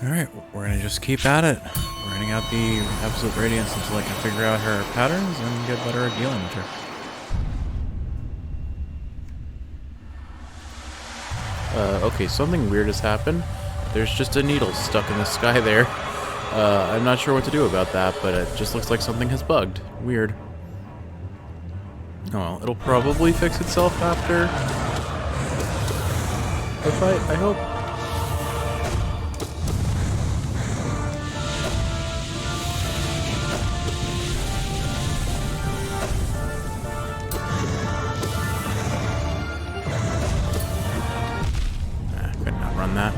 Alright, we're gonna just keep at it. Running out the absolute radiance until I can figure out her patterns and get better at dealing with her. Okay, something weird has happened. There's just a needle stuck in the sky there. I'm not sure what to do about that, but it just looks like something has bugged. Weird. Oh well, it'll probably fix itself after the fight, I hope. Could not run that.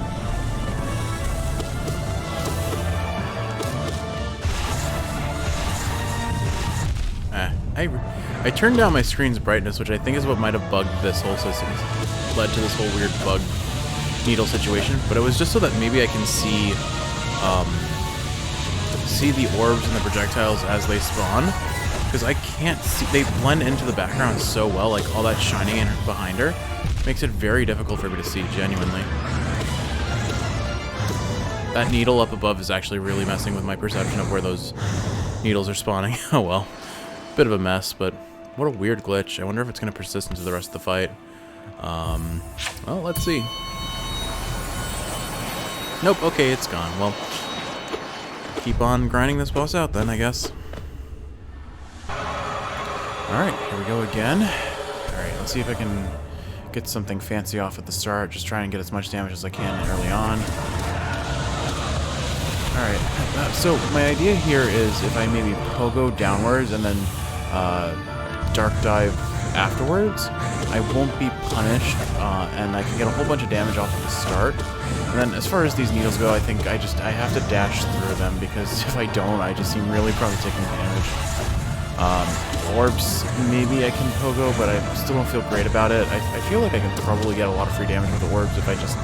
I turned down my screen's brightness, which I think is what might have bugged this whole system, led to this whole weird bug needle situation. But it was just so that maybe I can see the orbs and the projectiles as they spawn, because I can't see. They blend into the background so well, like all that shining in behind her makes it very difficult for me to see. Genuinely, that needle up above is actually really messing with my perception of where those needles are spawning. Oh well. Bit of a mess, but what a weird glitch. I wonder if it's going to persist into the rest of the fight. Well, let's see. Nope, okay, it's gone. Well, keep on grinding this boss out then, I guess. Alright, here we go again. Alright, let's see if I can get something fancy off at the start. Just try and get as much damage as I can early on. Alright, so my idea here is if I maybe pogo downwards and then dark dive afterwards, I won't be punished, and I can get a whole bunch of damage off at the start. And then as far as these needles go, I think I have to dash through them, because if I don't, I just seem really probably taking damage. Orbs, maybe I can pogo, but I still don't feel great about it. I feel like I can probably get a lot of free damage with the orbs if I just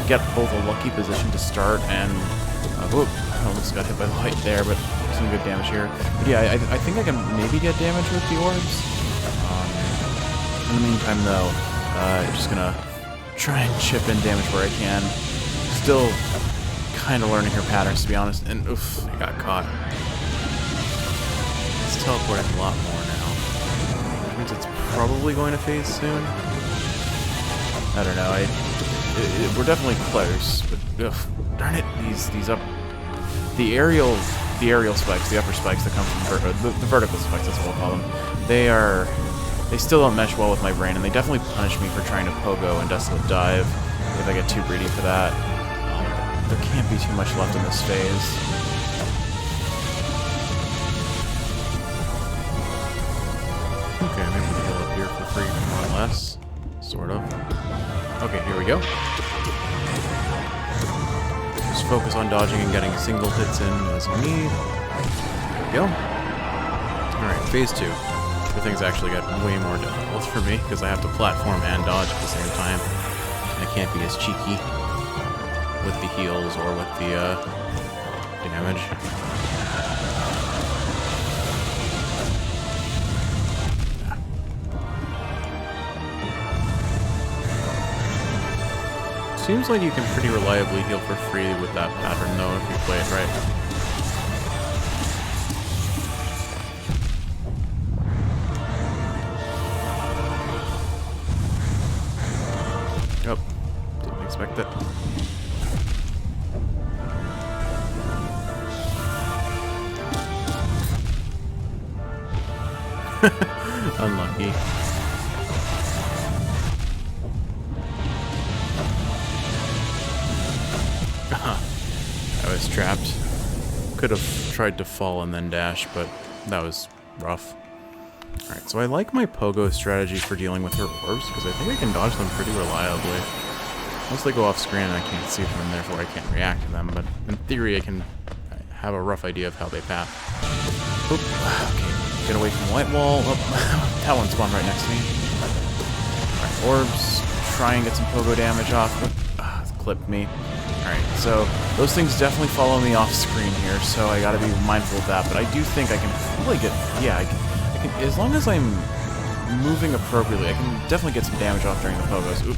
get both a lucky position to start and whoop, I almost got hit by the light there, but some good damage here. But yeah, I think I can maybe get damage with the orbs. In the meantime, though, just gonna try and chip in damage where I can. Still kind of learning her patterns, to be honest. And oof, I got caught. It's teleporting a lot more now, which means it's probably going to phase soon. I don't know. We're definitely close, but ugh, darn it, these up the aerial spikes, the upper spikes that come from the vertical spikes, that's what we'll call them. They still don't mesh well with my brain, and they definitely punish me for trying to pogo and desolate dive if I get too greedy for that. There can't be too much left in this phase. Okay, maybe we can heal up here for free, more or less, sort of. Okay, here we go. Just focus on dodging and getting single hits in as we need. There we go. Alright, phase 2. The things actually got way more difficult for me, because I have to platform and dodge at the same time. I can't be as cheeky with the heals or with the damage. Seems like you can pretty reliably heal for free with that pattern, though, if you play it right. Oh, didn't expect it. Unlucky. I was trapped. Could have tried to fall and then dash, but that was rough. Alright, so I like my pogo strategy for dealing with her orbs, because I think I can dodge them pretty reliably. Once they go off screen, I can't see them, and therefore I can't react to them, but in theory I can have a rough idea of how they path. Oop, okay, get away from the light wall. Oh, that one spawned right next to me. Alright, orbs, try and get some pogo damage off. Clipped me. Alright, so those things definitely follow me off screen here, so I gotta be mindful of that, but I do think I can probably get, yeah, I can, as long as I'm moving appropriately, I can definitely get some damage off during the pogos. Oop,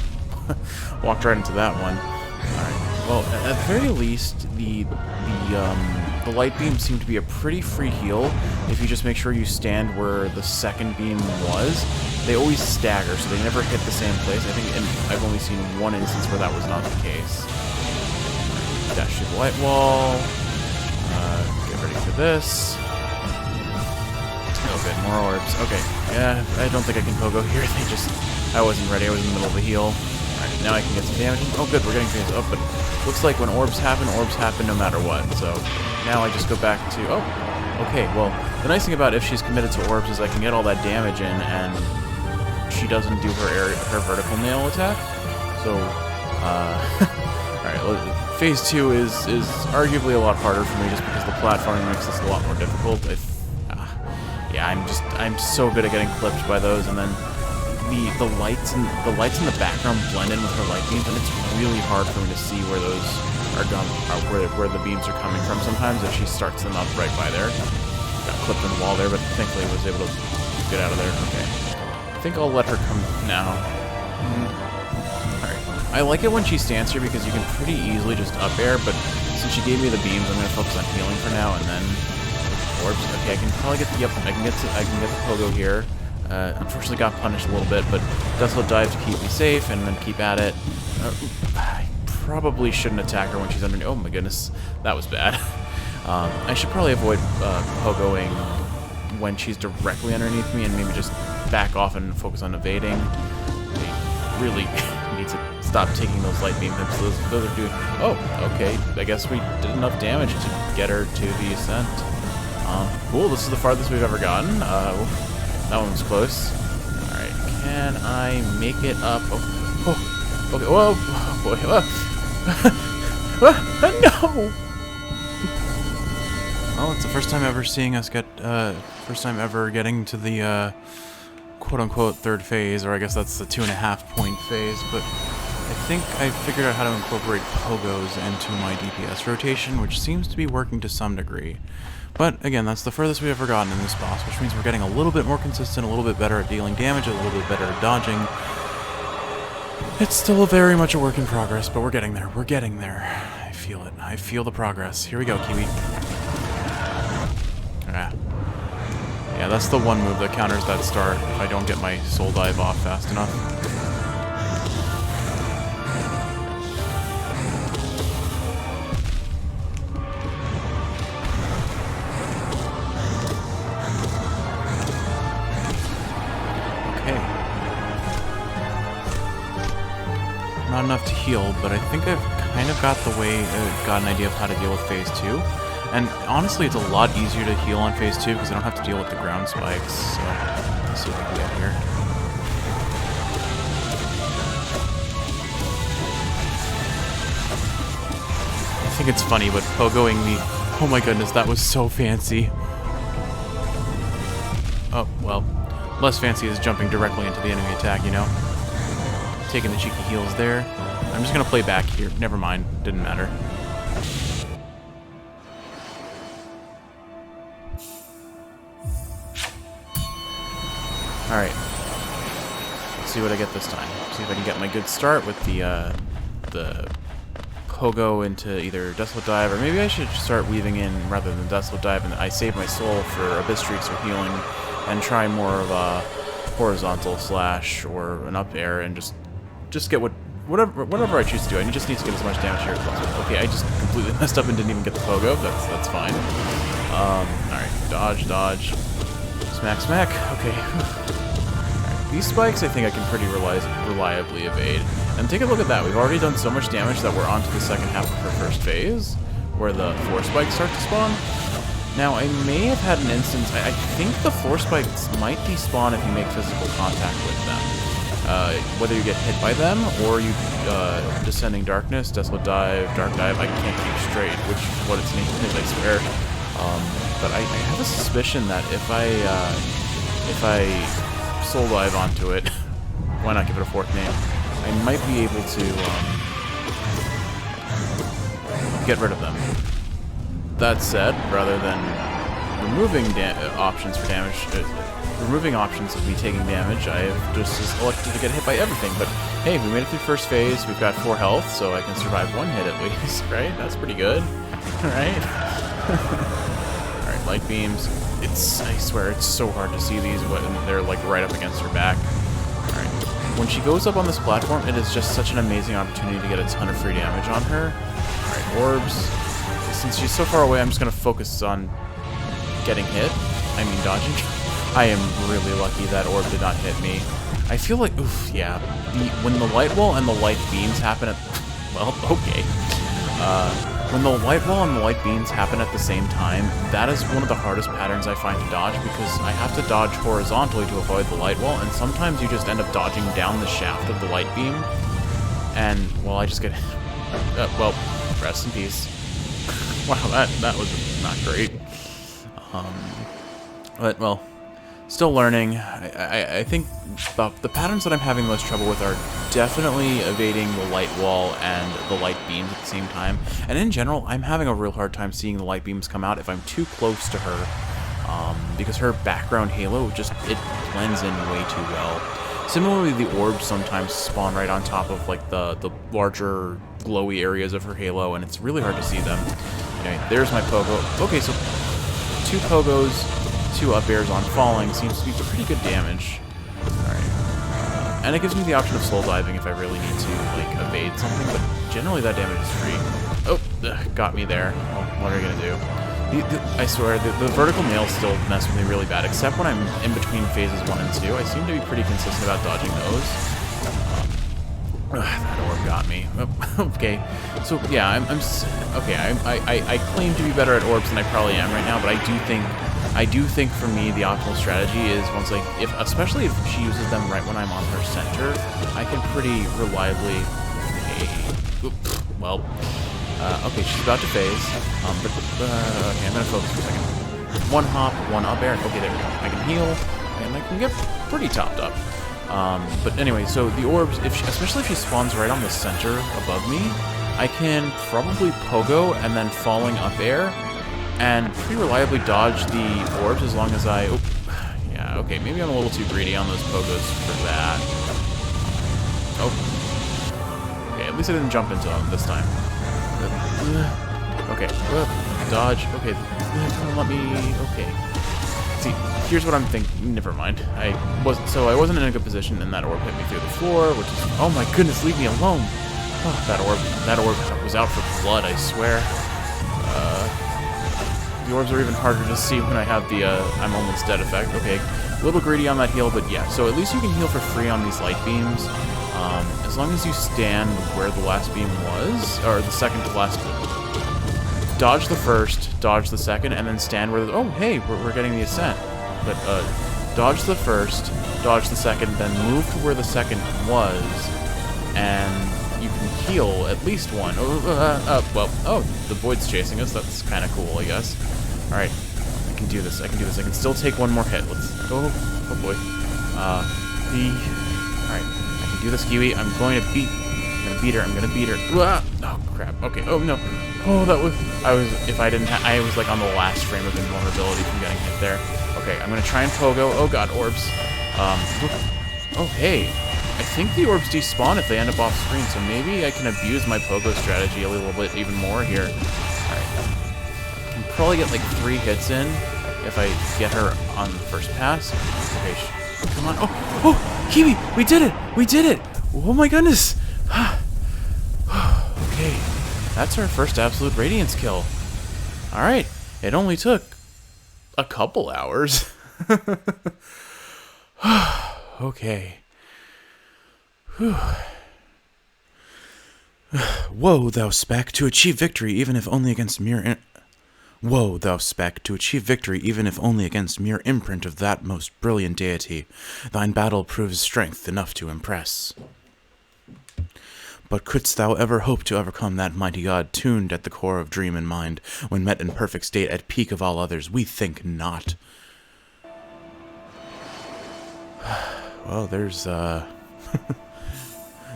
walked right into that one. Alright, Well, at the very least, the light beams seem to be a pretty free heal if you just make sure you stand where the second beam was. They always stagger, so they never hit the same place. I think I've only seen one instance where that was not the case. Dash through the light wall. Get ready for this. Oh, good, more orbs. Okay, yeah, I don't think I can pogo here. I wasn't ready. I was in the middle of a heal. Alright, now I can get some damage. Oh, good, we're getting things up, but looks like when orbs happen no matter what. So now I just go back to... Oh, okay, well, the nice thing about if she's committed to orbs is I can get all that damage in, and she doesn't do her vertical nail attack. So, alright, phase 2 is arguably a lot harder for me just because the platforming makes this a lot more difficult. Yeah, I'm so good at getting clipped by those, and then the lights in the background blend in with her light beams, and it's really hard for me to see where those are where the beams are coming from sometimes if she starts them up right by there. Got clipped in the wall there, but thankfully was able to get out of there. Okay. I think I'll let her come now. Alright. I like it when she stands here because you can pretty easily just up air, but since she gave me the beams, I'm gonna focus on healing for now, and then orbs. Okay, I can probably get the I can get the pogo here. Unfortunately got punished a little bit, but Deathloop dive to keep me safe and then keep at it. I probably shouldn't attack her when she's underneath. Oh my goodness, that was bad. I should probably avoid pogoing when she's directly underneath me and maybe just back off and focus on evading. I really need to stop taking those light beam hits. Those are doing... Oh, okay. I guess we did enough damage to get her to the ascent. Cool, this is the farthest we've ever gotten. That one was close. Alright, can I make it up? Oh, okay, whoa, oh boy, no! Well, it's the first time ever seeing us get, first time ever getting to the, quote-unquote third phase, or I guess that's the 2.5 point phase, but I think I figured out how to incorporate pogos into my DPS rotation, which seems to be working to some degree. But again, that's the furthest we've ever gotten in this boss, which means we're getting a little bit more consistent, a little bit better at dealing damage, a little bit better at dodging. It's still very much a work in progress, but we're getting there. We're getting there. I feel it. I feel the progress. Here we go, Kiwi. Ah. Yeah, that's the one move that counters that start if I don't get my soul dive off fast enough. Not enough to heal, but I think I've kind of got an idea of how to deal with phase 2. And honestly, it's a lot easier to heal on phase 2 because I don't have to deal with the ground spikes. So let's see what I can get here. I think it's funny, but pogoing me. Oh my goodness, that was so fancy. Oh, well, less fancy is jumping directly into the enemy attack, you know? Taking the cheeky heals there. I'm just gonna play back here. Never mind. Didn't matter. Alright. Let's see what I get this time. See if I can get my good start with the pogo into either Deathloop Dive, or maybe I should start weaving in rather than Deathloop Dive, and I save my soul for Abyss Streaks or healing, and try more of a horizontal slash or an up air, and just get whatever I choose to do. I just need to get as much damage here as possible. Okay, I just completely messed up and didn't even get the pogo. That's fine. Alright, dodge. Smack, smack. Okay. Right. These spikes I think I can pretty reliably evade. And take a look at that. We've already done so much damage that we're on to the second half of her first phase, where the 4 spikes start to spawn. Now, I may have had an instance... I think the 4 spikes might despawn if you make physical contact with them. Whether you get hit by them, or you Descending Darkness, Desolate Dive, Dark Dive, I can't keep straight what its name is, I swear. But I have a suspicion that if I soul dive onto it, why not give it a 4th name, I might be able to get rid of them. That said, rather than removing options for damage, removing options of me taking damage, I have just elected to get hit by everything. But hey, we made it through first phase. We've got 4 health, so I can survive 1 hit at least, right? That's pretty good. All right. All right, light beams. I swear, it's so hard to see these when they're like right up against her back. All right. When she goes up on this platform, it is just such an amazing opportunity to get a ton of free damage on her. All right, orbs. Since she's so far away, I'm just gonna focus on getting hit. I mean, dodging. I am really lucky that orb did not hit me. I feel like, oof, yeah. When the light wall and the light beams happen at, well, okay. When the light wall and the light beams happen at the same time, that is one of the hardest patterns I find to dodge, because I have to dodge horizontally to avoid the light wall, and sometimes you just end up dodging down the shaft of the light beam, and, well, I just get, well, rest in peace. Wow, that was not great. But, well, still learning. I think the patterns that I'm having most trouble with are definitely evading the light wall and the light beams at the same time. And in general, I'm having a real hard time seeing the light beams come out if I'm too close to her, because her background halo it blends in way too well. Similarly, the orbs sometimes spawn right on top of like the larger glowy areas of her halo, and it's really hard to see them. Okay, there's my pogo. Okay, so 2 pogos, 2 up airs on falling seems to be pretty good damage. Alright. And it gives me the option of soul diving if I really need to, like, evade something, but generally that damage is free. Oh, got me there. Well, what are you gonna do? I swear, the vertical nails still mess with me really bad, except when I'm in between phases 1 and 2. I seem to be pretty consistent about dodging those. That orb got me. Okay, so yeah, okay. I claim to be better at orbs than I probably am right now, but I do think for me the optimal strategy is especially if she uses them right when I'm on her center, I can pretty reliably. Okay, she's about to phase. Okay, I'm gonna focus for a second. 1 hop, 1 up air. Okay, there we go. I can heal, and I can get pretty topped up. But anyway, so the orbs, especially if she spawns right on the center above me, I can probably pogo and then falling up air, and pretty reliably dodge the orbs as long as yeah, okay, maybe I'm a little too greedy on those pogos for that. Oh. Okay, at least I didn't jump into them this time. Okay, dodge, okay, don't let me, okay. See, here's what I'm thinking. Never mind. I wasn't in a good position, and that orb hit me through the floor, which is, oh my goodness, leave me alone. Oh, that orb was out for blood, I swear. The orbs are even harder to see when I have the I'm almost dead effect. Okay, a little greedy on that heal, but yeah. So at least you can heal for free on these light beams, as long as you stand where the last beam was, or the second to last. Dodge the first, dodge the second, and then stand where oh, hey, we're getting the ascent. But, dodge the first, dodge the second, then move to where the second was, and you can heal at least 1. Oh, the void's chasing us. That's kind of cool, I guess. Alright, I can do this, I can can still take 1 more hit. Let's go. Oh, boy. Alright, I can do this, Kiwi. I'm going to beat her. Oh, crap. Okay, oh, no. Oh, I was like on the last frame of invulnerability from getting hit there. Okay, I'm gonna try and pogo. Oh god, orbs. Oh hey, I think the orbs despawn if they end up off screen, so maybe I can abuse my pogo strategy a little bit even more here. Alright. I can probably get like 3 hits in if I get her on the first pass. Okay, come on. Oh, Kiwi, we did it! Oh my goodness! Okay. That's our first absolute Radiance kill. Alright, it only took a couple hours. Okay. Whew. Woe, thou spec, to achieve victory even if only against mere Woe, thou spec, to achieve victory even if only against mere imprint of that most brilliant deity. Thine battle proves strength enough to impress. But couldst thou ever hope to overcome that mighty god tuned at the core of dream and mind, when met in perfect state at peak of all others? We think not. Well, there's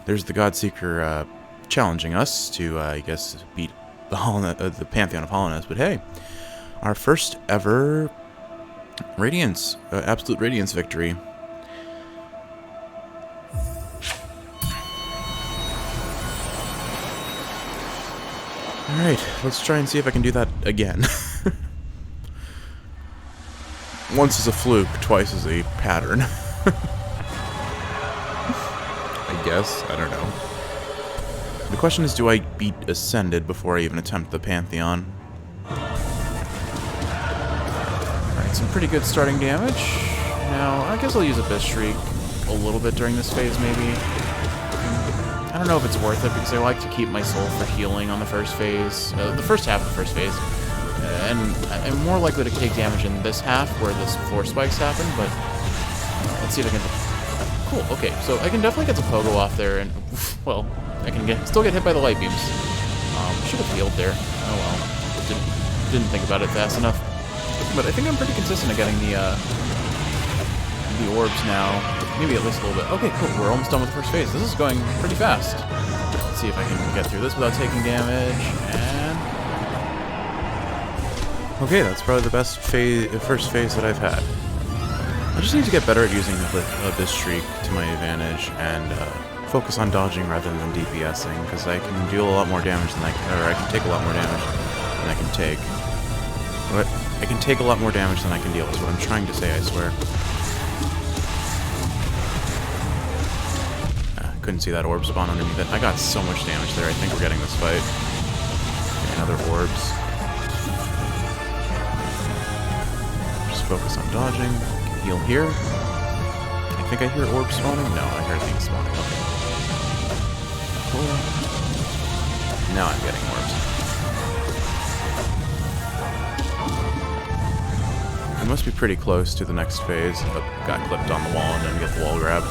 there's the Godseeker challenging us to, I guess, beat the Pantheon of Hollowness. But hey, Our first ever Radiance, absolute Radiance victory. Alright, let's try and see if I can do that again. Once is a fluke, twice is a pattern. I guess, I don't know. The question is, do I beat Ascended before I even attempt the Pantheon? Alright, some pretty good starting damage. Now, I guess I'll use Abyss Shriek a little bit during this phase, maybe. I don't know if it's worth it, because I like to keep my soul for healing on the first phase, the first half of the first phase. And I'm more likely to take damage in this half, where this floor spikes happen, but let's see if I can... Cool, okay, so I can definitely get the Pogo off there, and, well, I can still get hit by the light beams. Should have healed there. Oh well. Didn't think about it fast enough. But I think I'm pretty consistent at getting the orbs now. Maybe at least a little bit. Okay, cool. We're almost done with the first phase. This is going pretty fast. Let's see if I can get through this without taking damage. And... okay, that's probably the best first phase that I've had. I just need to get better at using Abyss Shriek to my advantage and focus on dodging rather than DPSing, because I can deal a lot more damage than I can take a lot more damage than I can take. But I can take a lot more damage than I can deal, is what I'm trying to say, I swear. Couldn't see that orb spawn underneath it. I got so much damage there. I think we're getting this fight. Okay, another orbs. Just focus on dodging. Heal here. I think I hear orbs spawning. No, I hear things spawning. Okay. Cool. Now I'm getting orbs. I must be pretty close to the next phase. Oh, got clipped on the wall and then get the wall grab.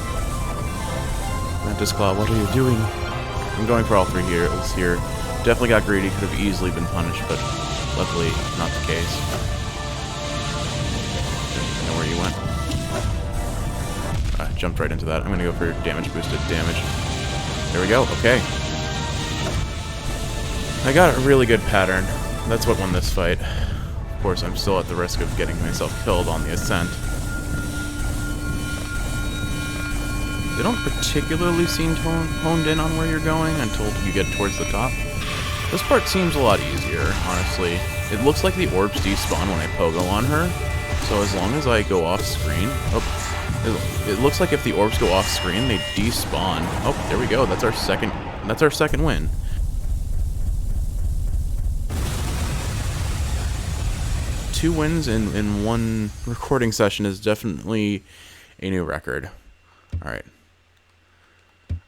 Mantis Claw, what are you doing? I'm going for all three heroes here. Definitely got greedy, could have easily been punished, but luckily not the case. Didn't know where you went. Jumped right into that. I'm gonna go for damage boosted damage. There we go, okay. I got a really good pattern. That's what won this fight. Of course, I'm still at the risk of getting myself killed on the ascent. They don't particularly seem honed in on where you're going until you get towards the top. This part seems a lot easier, honestly. It looks like the orbs despawn when I pogo on her, so as long as I go off screen... oh, it looks like if the orbs go off screen, they despawn. Oh, there we go. That's our second win. Two wins in one recording session is definitely a new record. Alright.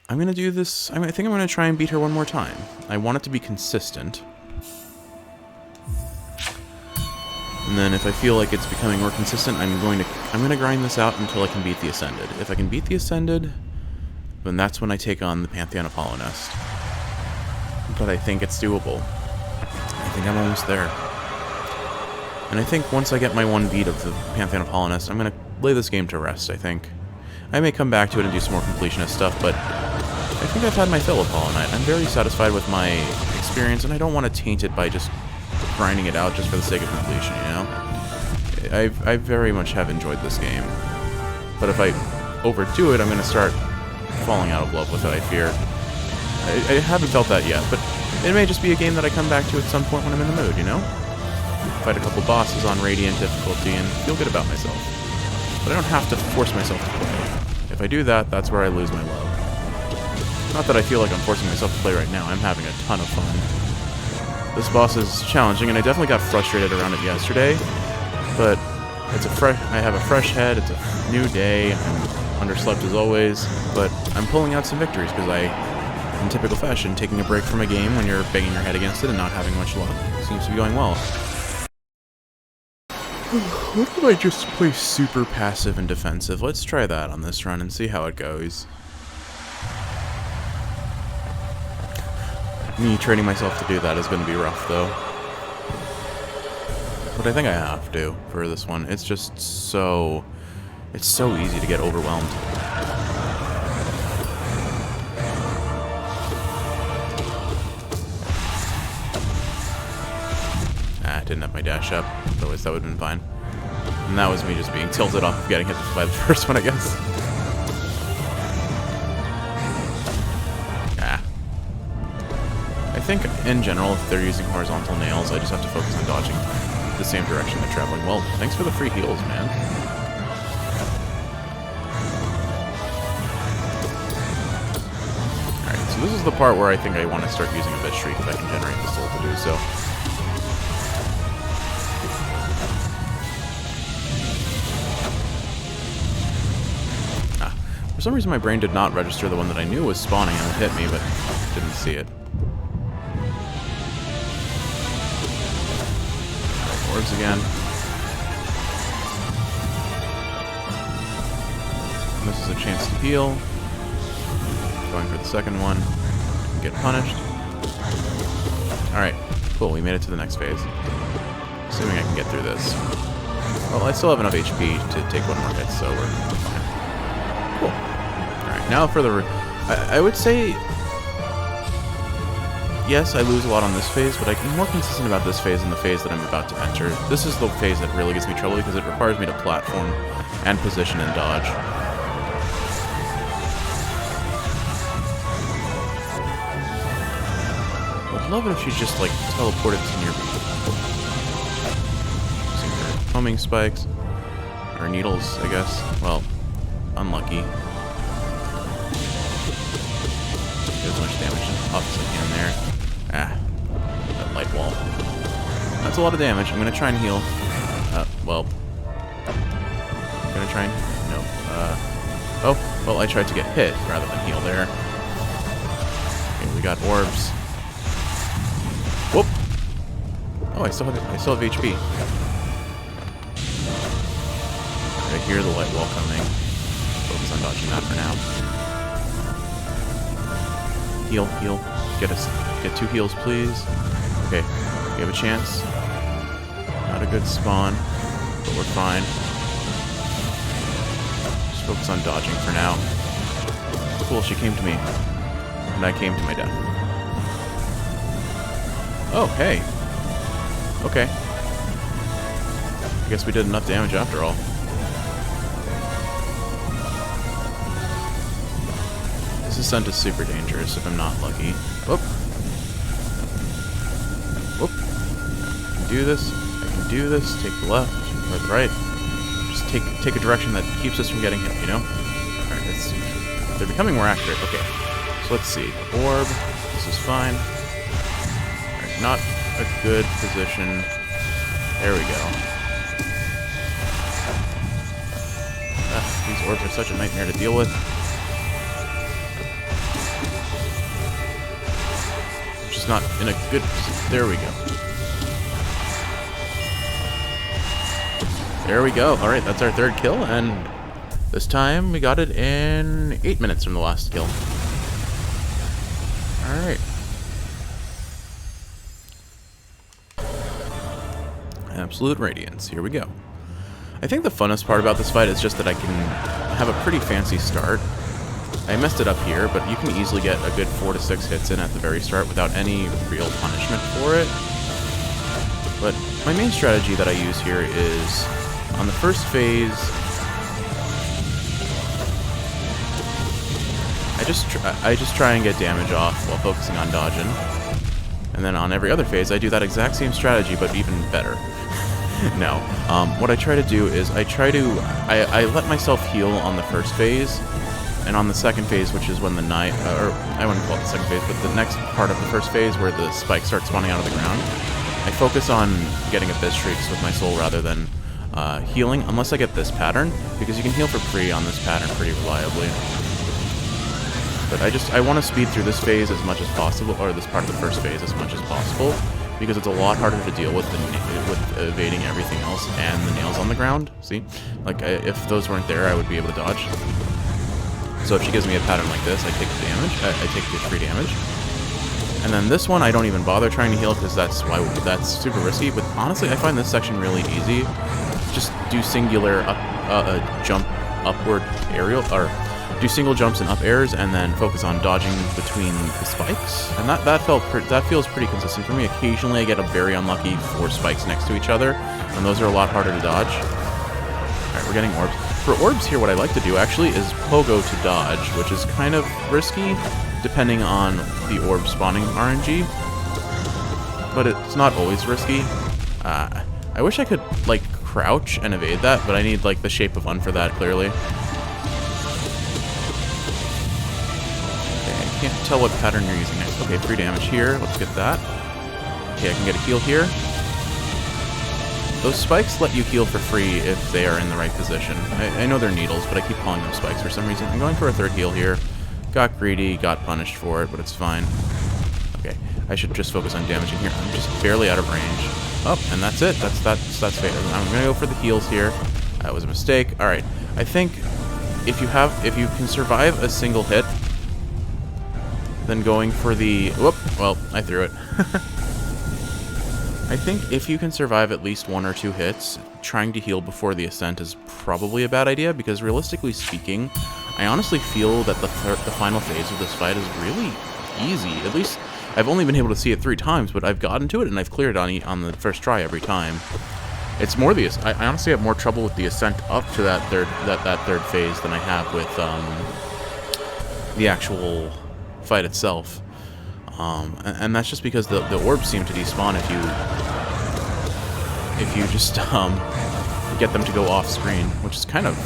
I'm going to do this... I think I'm going to try and beat her one more time. I want it to be consistent. And then if I feel like it's becoming more consistent, I'm going to grind this out until I can beat the Ascended. If I can beat the Ascended, then that's when I take on the Pantheon Apollo Nest. But I think it's doable. I think I'm almost there. And I think once I get my one beat of the Pantheon Apollo Nest, I'm going to lay this game to rest, I think. I may come back to it and do some more completionist stuff, but I think I've had my fill of Hollow Knight. I'm very satisfied with my experience, and I don't want to taint it by just grinding it out just for the sake of completion, you know? I very much have enjoyed this game. But if I overdo it, I'm going to start falling out of love with it, I fear. I haven't felt that yet, but it may just be a game that I come back to at some point when I'm in the mood, you know? Fight a couple bosses on Radiant difficulty and feel good about myself. But I don't have to force myself to play. If I do that, that's where I lose my love. Not that I feel like I'm forcing myself to play right now, I'm having a ton of fun. This boss is challenging, and I definitely got frustrated around it yesterday, but it's I have a fresh head, it's a new day, I'm underslept as always, but I'm pulling out some victories because in typical fashion, taking a break from a game when you're banging your head against it and not having much luck seems to be going well. What if I just play super passive and defensive? Let's try that on this run and see how it goes. Me training myself to do that is going to be rough, though. But I think I have to for this one. It's just so... it's so easy to get overwhelmed. Ah, I didn't have my dash up. Otherwise that would have been fine. And that was me just being tilted off of getting hit by the first one, I guess. Ah. I think, in general, if they're using horizontal nails, I just have to focus on dodging the same direction they're traveling. Well, thanks for the free heals, man. Alright, so this is the part where I think I want to start using a bit streak if I can generate the soul to do so. For some reason my brain did not register the one that I knew was spawning and would hit me, but didn't see it. Right, orbs again. And this is a chance to heal. Going for the second one. Get punished. Alright, cool, we made it to the next phase. Assuming I can get through this. Well, I still have enough HP to take one more hit, so we're fine. Cool. Alright, now for the... I would say... Yes, I lose a lot on this phase, but I'm more consistent about this phase than the phase that I'm about to enter. This is the phase that really gives me trouble because it requires me to platform and position and dodge. I'd love it if she just, like, teleported to near me. Using her homing spikes. Or needles, I guess. Well, unlucky. Get as much damage off as I can there. Ah, that light wall. That's a lot of damage. I'm gonna try and heal. Well. I'm gonna try and... No. Oh, well, I tried to get hit rather than heal there. Okay, we got orbs. Whoop! Oh, I still have HP. I hear the light wall coming. Focus on dodging that for now. Heal, heal. Get 2 heals, please. Okay, we have a chance. Not a good spawn, but we're fine. Just focus on dodging for now. Cool, she came to me. And I came to my death. Oh, hey. Okay. I guess we did enough damage after all. This ascent is super dangerous if I'm not lucky. Whoop. Whoop. I can do this. I can do this. Take the left or the right. Just take a direction that keeps us from getting hit, you know? Alright, let's see. They're becoming more accurate. Okay. So let's see. Orb. This is fine. Alright, not a good position. There we go. These orbs are such a nightmare to deal with. Just not in a good position. There we go. There we go. Alright, that's our 3rd kill, and this time we got it in 8 minutes from the last kill. Alright. Absolute Radiance. Here we go. I think the funnest part about this fight is just that I can have a pretty fancy start. I messed it up here, but you can easily get a good 4 to 6 hits in at the very start without any real punishment for it. But my main strategy that I use here is, on the first phase, I just try and get damage off while focusing on dodging. And then on every other phase, I do that exact same strategy, but even better. No. What I try to do is I let myself heal on the first phase, and on the second phase, which is when the night, or I wouldn't call it the second phase, but the next part of the first phase where the spikes start spawning out of the ground, I focus on getting a bit streaks with my soul rather than healing, unless I get this pattern, because you can heal for free on this pattern pretty reliably. But I want to speed through this phase as much as possible, or this part of the first phase as much as possible, because it's a lot harder to deal with with evading everything else and the nails on the ground. See? Like, if those weren't there, I would be able to dodge. So if she gives me a pattern like this, I take the damage. I take the free damage. And then this one, I don't even bother trying to heal, because that's super risky. But honestly, I find this section really easy. Just do singular jump upward aerial, or do single jumps and up airs, and then focus on dodging between the spikes. And that feels pretty consistent for me. Occasionally I get a very unlucky 4 spikes next to each other, and those are a lot harder to dodge. Alright, we're getting orbs. For orbs here, what I like to do actually is pogo to dodge, which is kind of risky depending on the orb spawning RNG, but it's not always risky. I wish I could, like, crouch and evade that, but I need, like, the Shape of One for that, clearly. Okay, I can't tell what pattern you're using next. Okay, 3 damage here. Let's get that. Okay, I can get a heal here. Those spikes let you heal for free if they are in the right position. I know they're needles, but I keep calling them spikes for some reason. I'm going for a 3rd heal here. Got greedy, got punished for it, but it's fine. Okay, I should just focus on damaging here. I'm just barely out of range. Oh, and that's it. That's fate. I'm gonna go for the heals here. That was a mistake. All right. I think if you can survive a single hit, then going for the well, I threw it. I think if you can survive at least 1 or 2 hits, trying to heal before the ascent is probably a bad idea, because realistically speaking, I honestly feel that the final phase of this fight is really easy. At least I've only been able to see it 3 times, but I've gotten to it and I've cleared it on the first try every time. It's more I honestly have more trouble with the ascent up to that third phase than I have with the actual fight itself. And that's just because the orbs seem to despawn if you just get them to go off screen, which is kind of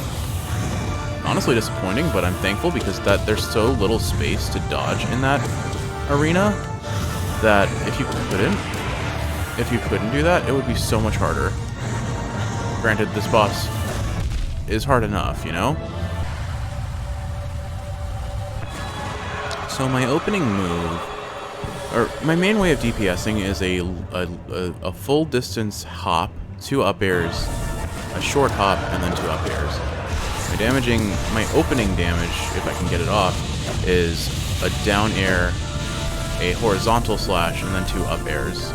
honestly disappointing, but I'm thankful because there's so little space to dodge in that arena that if you couldn't do that, it would be so much harder. Granted, this boss is hard enough, you know? So my opening move, or my main way of DPSing, is a full distance hop, 2 up airs, a short hop, and then 2 up airs. My opening damage, if I can get it off, is a down air, a horizontal slash, and then 2 up airs.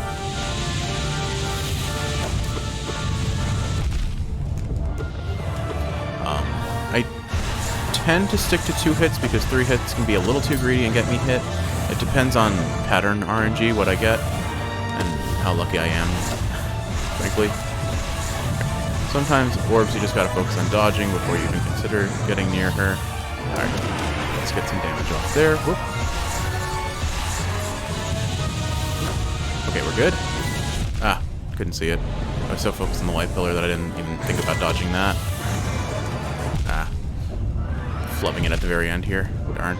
I tend to stick to 2 hits because 3 hits can be a little too greedy and get me hit. It depends on pattern RNG, what I get, and how lucky I am, frankly. Sometimes orbs you just gotta focus on dodging before you even consider getting near her. Alright, let's get some damage off there. Whoop. Okay, we're good. Ah, couldn't see it. I was so focused on the white pillar that I didn't even think about dodging that. Ah. Flubbing it at the very end here. Darn.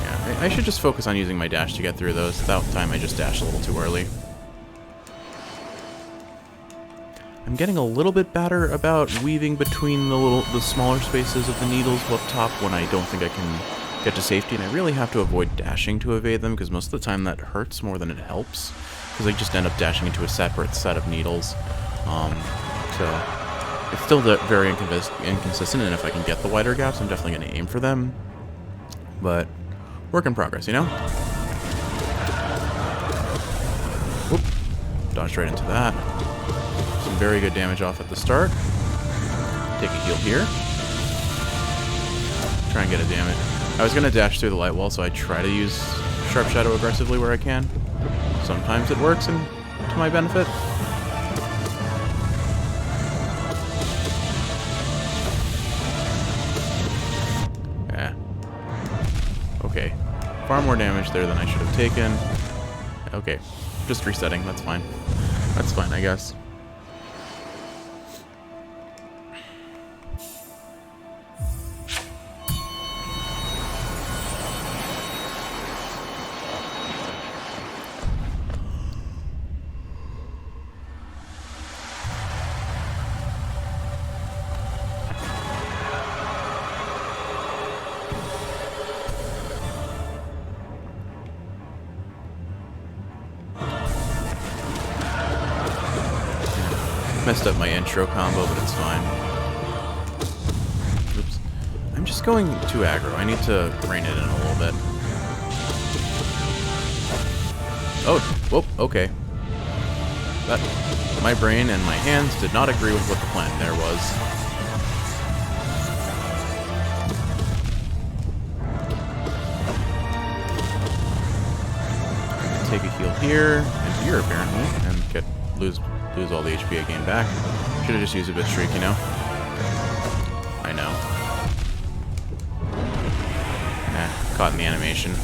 Yeah, I should just focus on using my dash to get through those. That time I just dashed a little too early. I'm getting a little bit better about weaving between the smaller spaces of the needles up top when I don't think I can get to safety, and I really have to avoid dashing to evade them, because most of the time that hurts more than it helps, because I just end up dashing into a separate set of needles. So it's still very inconsistent, and if I can get the wider gaps, I'm definitely going to aim for them. But work in progress, you know? Whoop. Dodged right into that. Some very good damage off at the start. Take a heal here. Try and get a damage. I was going to dash through the light wall, so I try to use Sharp Shadow aggressively where I can. Sometimes it works to my benefit. Yeah. Okay. Far more damage there than I should have taken. Okay. Just resetting. That's fine. That's fine, I guess. Messed up my intro combo, but it's fine. Oops. I'm just going too aggro. I need to rein it in a little bit. Oh, whoop, okay. My brain and my hands did not agree with what the plan there was. here and here apparently, and lose all the HP I gained back. Should have just used a bit streak, you know. I know. Caught in the animation.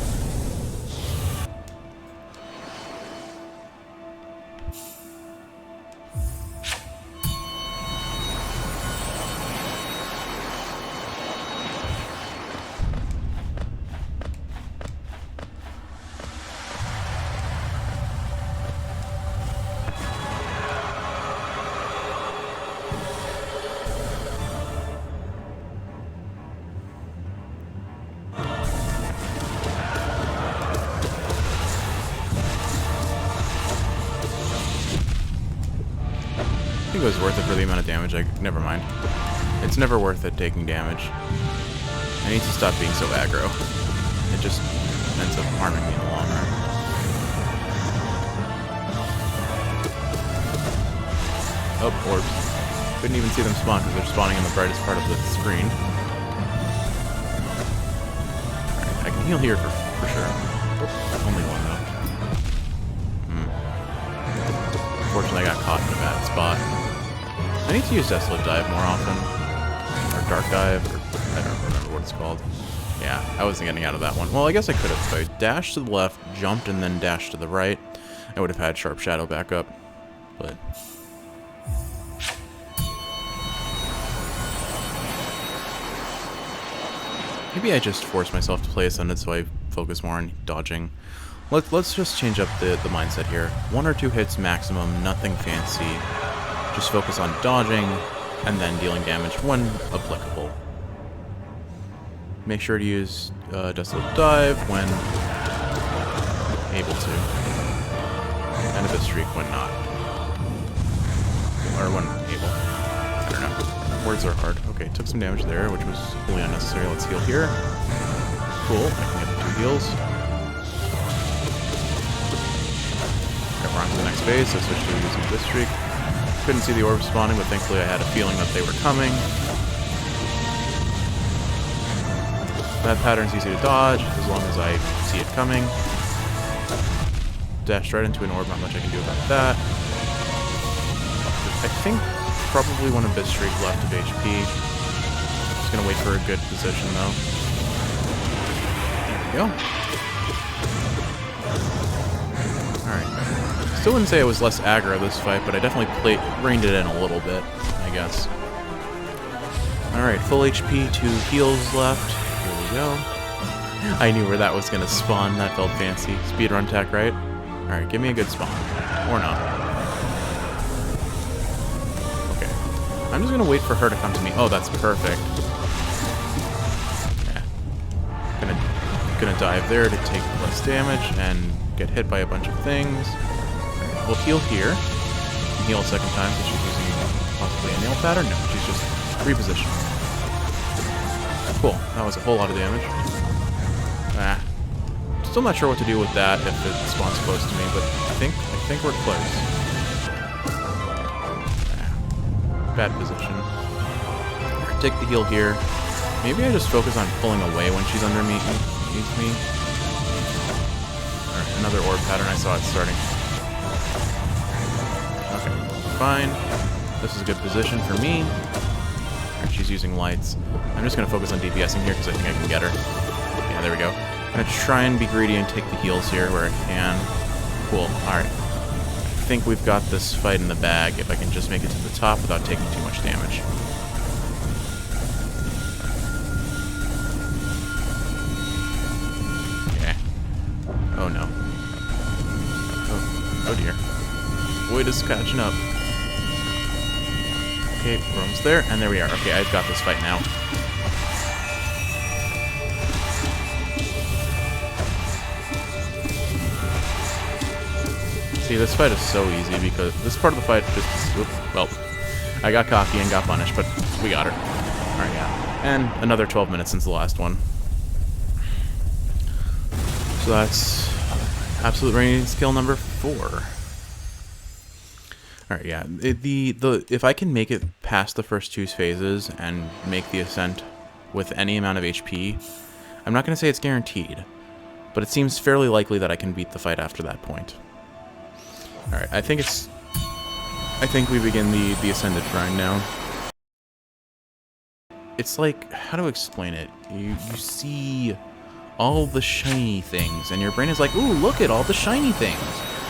I think it was worth it for the amount of damage. Never mind. It's never worth it taking damage. I need to stop being so aggro. It just ends up harming me in the long run. Oh, orbs. Couldn't even see them spawn because they're spawning in the brightest part of the screen. Right, I can heal here for sure. Only one though. Unfortunately, I got caught in a bad spot. I need to use Desolate Dive more often. Or Dark Dive, or I don't remember what it's called. Yeah, I wasn't getting out of that one. Well, I guess I could have. If I dashed to the left, jumped, and then dashed to the right, I would have had Sharp Shadow back up. But maybe I just force myself to play Ascended so I focus more on dodging. Let's just change up the mindset here. 1 or 2 hits maximum, nothing fancy. Just focus on dodging and then dealing damage when applicable. Make sure to use Desolate Dive when able to. And a bit streak when not. Or when able. I don't know. Words are hard. Okay, took some damage there, which was wholly unnecessary. Let's heal here. Cool, I can get the 2 heals. We're on to the next phase, so switch to using this streak. Couldn't see the orbs spawning, but thankfully I had a feeling that they were coming. That pattern's easy to dodge, as long as I see it coming. Dashed right into an orb, not much I can do about that. I think probably one of this streak left of HP. Just gonna wait for a good position though. There we go. Alright. Still wouldn't say it was less aggro this fight, but I definitely reined it in a little bit, I guess. Alright, full HP, 2 heals left. Here we go. I knew where that was going to spawn. That felt fancy. Speedrun tech, right? Alright, give me a good spawn. Or not. Okay. I'm just going to wait for her to come to me. Oh, that's perfect. Yeah. Gonna dive there to take less damage and get hit by a bunch of things. We'll heal here. And heal a second time, so she's using possibly a nail pattern. No, she's just repositioning. Cool. That was a whole lot of damage. Still not sure what to do with that if it spawns close to me, but I think we're close. Bad position. Take the heal here. Maybe I just focus on pulling away when she's under me. Needs me. Alright, another orb pattern. I saw it starting. Okay, fine. This is a good position for me. Alright, she's using lights. I'm just going to focus on DPSing here because I think I can get her. Yeah, there we go. I'm going to try and be greedy and take the heals here where I can. Cool. Alright. I think we've got this fight in the bag if I can just make it to the top without taking too much damage. Okay. Oh no. Oh dear. Void is catching up. Okay, we're almost there, and there we are. Okay, I've got this fight now. See, this fight is so easy because this part of the fight just... well, I got cocky and got punished, but we got her. Alright, yeah. And another 12 minutes since the last one. So that's absolute Radiance skill number 4. Alright, yeah. If I can make it past the first 2 phases and make the ascent with any amount of HP, I'm not going to say it's guaranteed, but it seems fairly likely that I can beat the fight after that point. Alright, I think we begin the Ascended grind now. It's like, how to explain it? You see all the shiny things, and your brain is like, ooh, look at all the shiny things.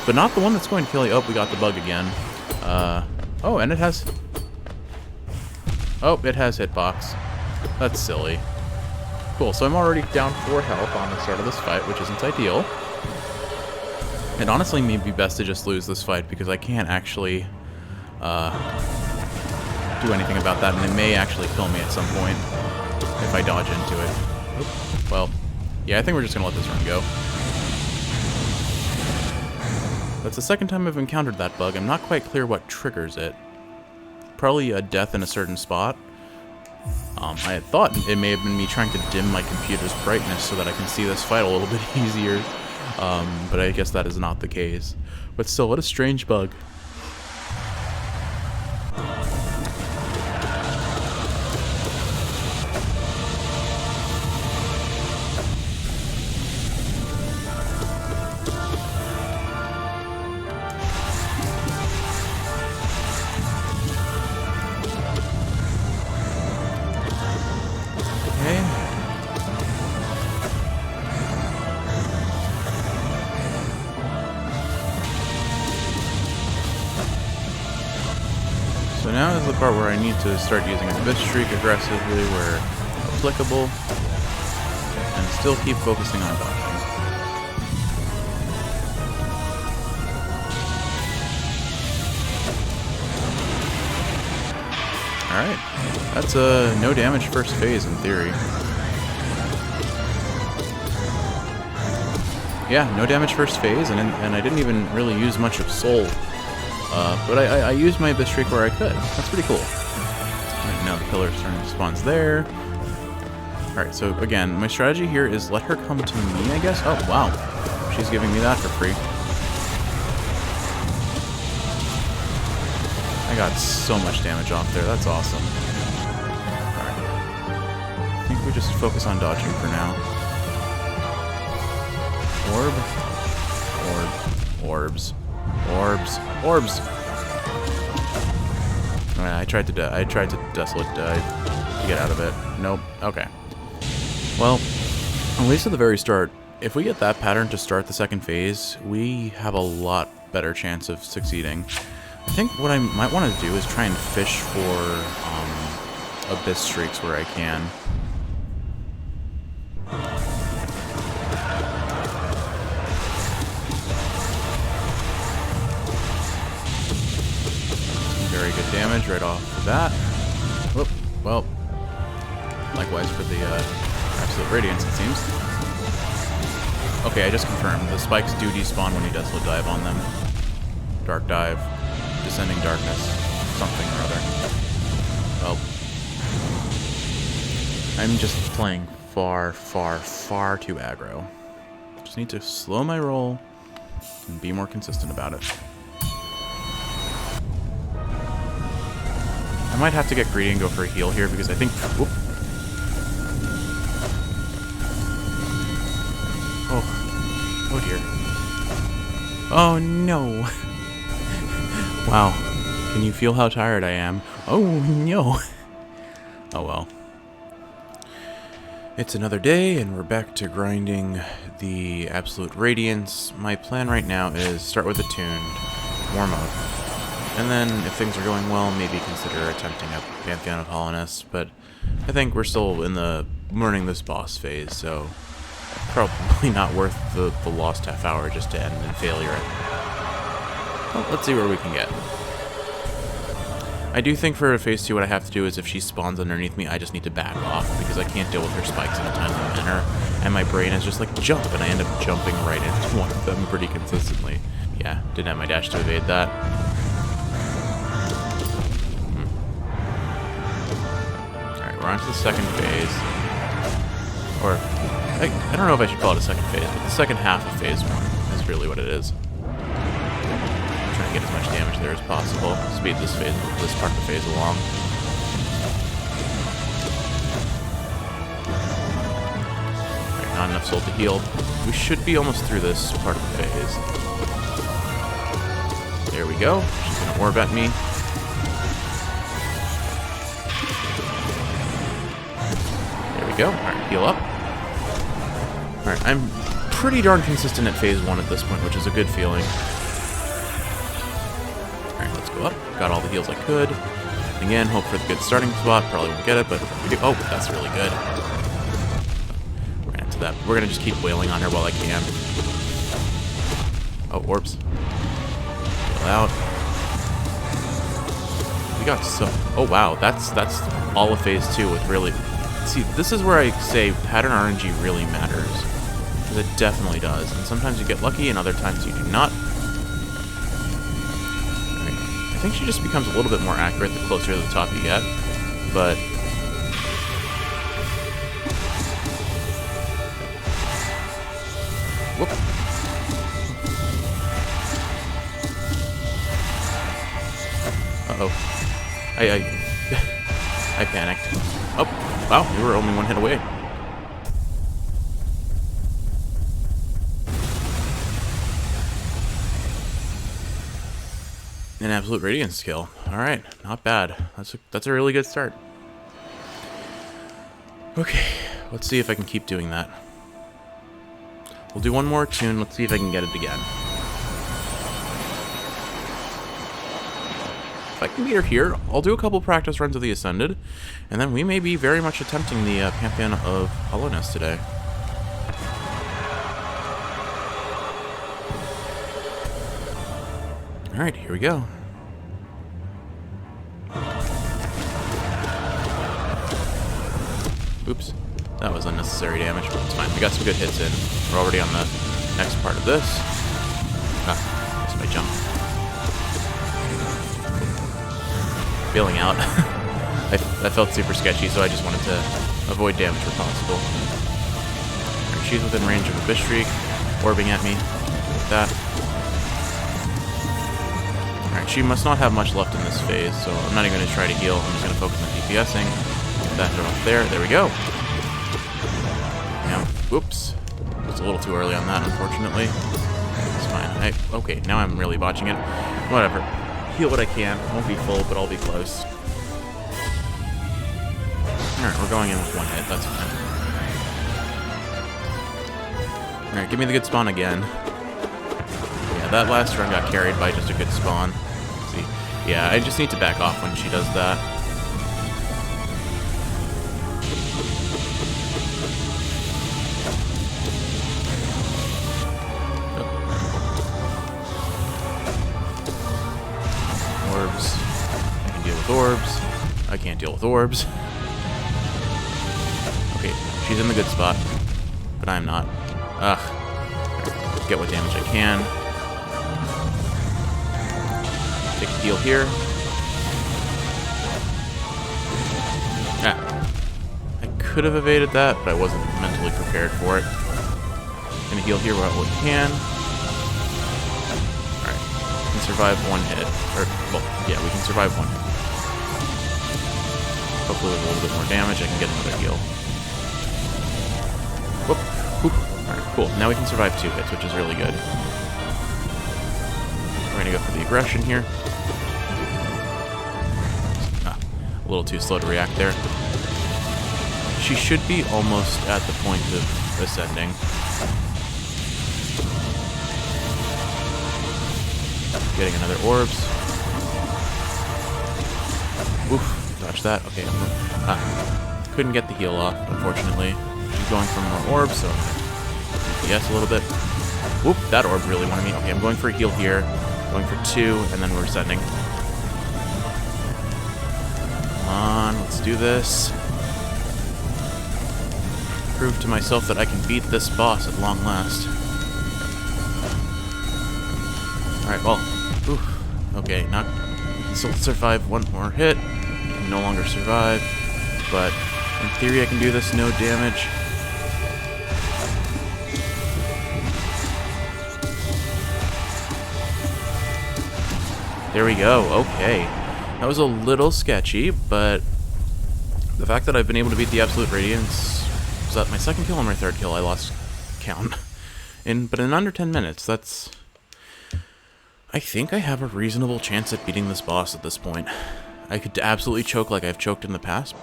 But not the one that's going to kill you. Oh, we got the bug again. Oh, and it has... Oh, it has hitbox. That's silly. Cool, so I'm already down 4 health on the start of this fight, which isn't ideal. It honestly may be best to just lose this fight, because I can't actually do anything about that, and it may actually kill me at some point if I dodge into it. Oop. Well, yeah, I think we're just going to let this run go. That's the second time I've encountered that bug. I'm not quite clear what triggers it. Probably a death in a certain spot. I had thought it may have been me trying to dim my computer's brightness so that I can see this fight a little bit easier. But I guess that is not the case. But still, what a strange bug. So now is the part where I need to start using a bit streak aggressively where applicable, and still keep focusing on dodging. Alright, that's a no damage first phase in theory. Yeah, no damage first phase, and I didn't even really use much of Soul. But I used my Abyss Streak where I could. That's pretty cool. Right, now the pillar spawns there. Alright, so again, my strategy here is let her come to me, I guess. Oh, wow. She's giving me that for free. I got so much damage off there. That's awesome. Alright. I think we just focus on dodging for now. Orbs. Orbs. I tried to Desolate Dive to get out of it. Nope. Okay. Well, at least at the very start, if we get that pattern to start the second phase, we have a lot better chance of succeeding. I think what I might want to do is try and fish for Abyss Streaks where I can. Very good damage right off the bat. Whoop. Well, likewise for the Absolute Radiance, it seems. Okay, I just confirmed. The spikes do despawn when you Desolate Dive on them. Dark Dive, Descending Darkness, something or other. Well, I'm just playing far too aggro. Just need to slow my roll and be more consistent about it. I might have to get greedy and go for a heal here because I think... Whoop. Oh dear. Oh no. Wow. Can you feel how tired I am? Oh no. Oh well. It's another day and we're back to grinding the Absolute Radiance. My plan right now is start with Attuned, warm up. And then, if things are going well, maybe consider attempting a Pantheon of Hollowness, but I think we're still in the learning this boss phase, so probably not worth the lost half hour just to end in failure. Well, let's see where we can get. I do think for phase 2 what I have to do is if she spawns underneath me, I just need to back off, because I can't deal with her spikes in a timely manner, and my brain is just like, jump, and I end up jumping right into one of them pretty consistently. Yeah, didn't have my dash to evade that. We're on to the second phase. Or, I don't know if I should call it a second phase, but the second half of phase 1 is really what it is. I'm trying to get as much damage there as possible. Speed this part of the phase along. Alright, not enough soul to heal. We should be almost through this part of the phase. There we go. She's gonna orb at me. There we go. Alright, heal up. Alright, I'm pretty darn consistent at phase 1 at this point, which is a good feeling. Alright, let's go up. Got all the heals I could. Again, hope for the good starting spot. Probably won't get it, but oh, that's really good. Ran into that. We're gonna just keep wailing on her while I can. Oh, orbs. Heal out. We got so. Oh wow, that's all of phase 2 with really. See, this is where I say pattern RNG really matters. Because it definitely does. And sometimes you get lucky, and other times you do not. Right. I think she just becomes a little bit more accurate the closer to the top you get. But. Whoop. Uh-oh. I panicked. Oh, wow, we were only one hit away. An absolute Radiance skill. Alright, not bad. That's a really good start. Okay, let's see if I can keep doing that. We'll do one more tune, let's see if I can get it again. If I can beat her here, I'll do a couple practice runs of the Ascended, and then we may be very much attempting the Pantheon of Hollowness today. Alright, here we go. Oops. That was unnecessary damage, but it's fine. We got some good hits in. We're already on the next part of this. Ah, missed my jump. Bailing out. I felt super sketchy, so I just wanted to avoid damage where possible. Right, she's within range of a Fish Streak, orbing at me. With that. Alright, she must not have much left in this phase, so I'm not even going to try to heal. I'm just going to focus on DPSing. Get that hit off there. There we go. Now, whoops. It's a little too early on that, unfortunately. It's fine. Okay, now I'm really botching it. Whatever. Heal what I can. Won't be full, but I'll be close. Alright, we're going in with one hit. That's fine. Alright, give me the good spawn again. Yeah, that last run got carried by just a good spawn. Let's see. Yeah, I just need to back off when she does that. Orbs. I can't deal with orbs. Okay, she's in the good spot, but I'm not. Ugh. Right, get what damage I can. Take a heal here. Ah. I could have evaded that, but I wasn't mentally prepared for it. Gonna heal here while we can. Alright. We can survive one hit. Or, well, yeah, we can survive one hit. Hopefully with a little bit more damage, I can get another heal. Whoop. Whoop. Alright, cool. Now we can survive 2 hits, which is really good. We're going to go for the aggression here. Ah, a little too slow to react there. She should be almost at the point of ascending. Getting another orbs. Oof. Dodge that. Okay, couldn't get the heal off, unfortunately. She's going for more orbs, so yes, a little bit. Whoop, that orb really wanted me. Okay, I'm going for a heal here. Going for 2, and then we're ascending. Come on, let's do this. Prove to myself that I can beat this boss at long last. Alright, well, oof. Okay, not. So let's survive one more hit. No longer survive, but in theory I can do this no damage. There we go. Okay, that was a little sketchy, but the fact that I've been able to beat the Absolute Radiance, was that my second kill or my third kill? I lost count. But in under 10 minutes, that's I think I have a reasonable chance at beating this boss at this point. I could absolutely choke like I've choked in the past.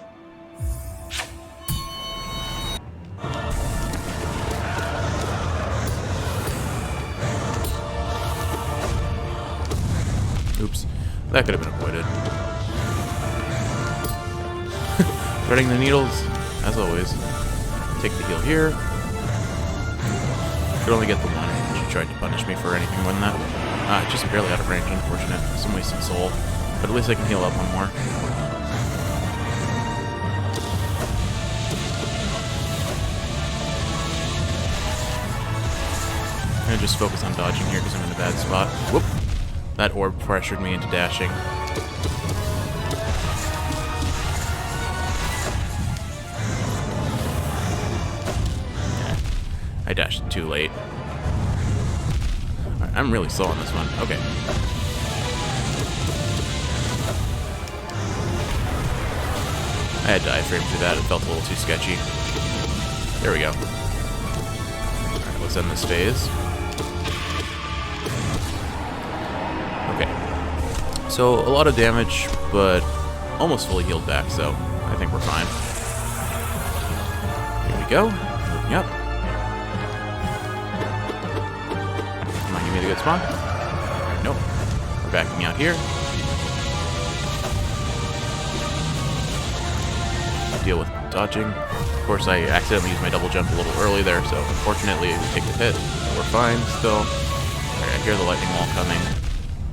Oops. That could have been avoided. Threading the needles, as always. Take the heal here. Could only get the one. She tried to punish me for anything more than that. Just barely out of range, unfortunate. Some wasted soul. But at least I can heal up one more. I'm gonna just focus on dodging here because I'm in a bad spot. Whoop! That orb pressured me into dashing. I dashed too late. Right, I'm really slow on this one. Okay. I had diaphragm through that. It felt a little too sketchy. There we go. Alright, let's end this phase. Okay. So, a lot of damage, but almost fully healed back, so I think we're fine. Here we go. Moving up. Give me the good spawn. Right, nope. We're backing out here. Deal with dodging. Of course, I accidentally used my double jump a little early there, so unfortunately we take the hit. We're fine still. Alright, I hear the lightning wall coming.